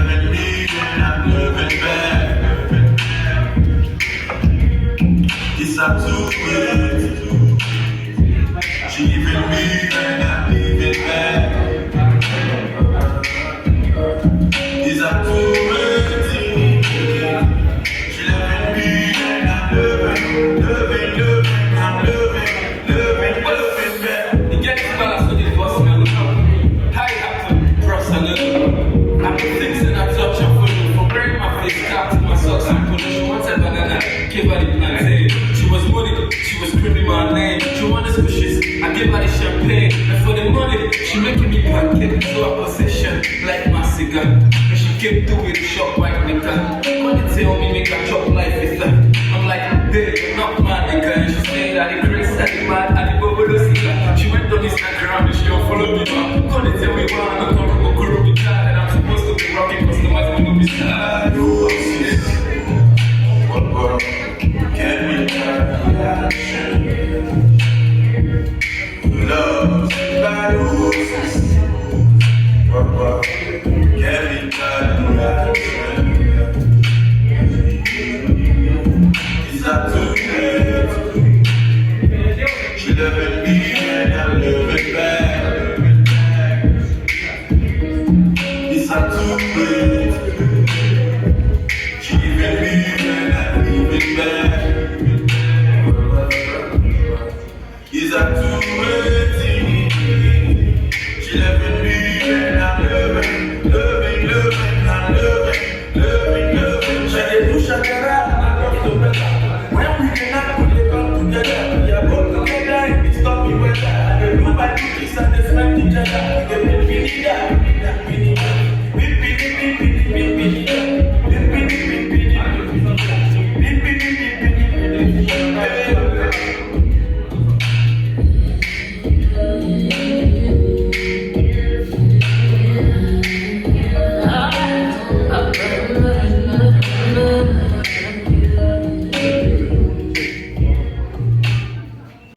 loving me and I'm loving back. It's up to it. She giving me and I'm giving back. It's up to it. She loving me and I'm loving, loving, loving. I'm loving, loving, loving back. You get the balance with the boss man. High up to cross a little. I'm fixing a touch and foot. For break my face, cap to my socks and put. She wants a banana, give her the plantain. She was money, she was screaming my name. She wanted squishes, I give her the champagne. And for the money, she making me pancake to a possession like my cigar. And she came through with a shop right nigga. When they tell me make a chop life is that. I'm like, hey, not my nigga. And she saying that the grace, that the mad, and the bubble cigar. She went on Instagram and she don't follow me back. When they tell me why I'm not coming to group me chat and I'm supposed to be rocking customized with no style. Can we reaction? Love by roses. Can we reaction? It's up to you. She loving me and I'm loving back. It's up to you. She giving me and I'm giving back. It's up to waiting. She loving me and I'm loving, loving, loving, I'm loving, loving, loving. Shaggy, shagara, I love to better. When we cannot put it all together, we are both together in this stormy weather. The blue by cookies and the smoke together.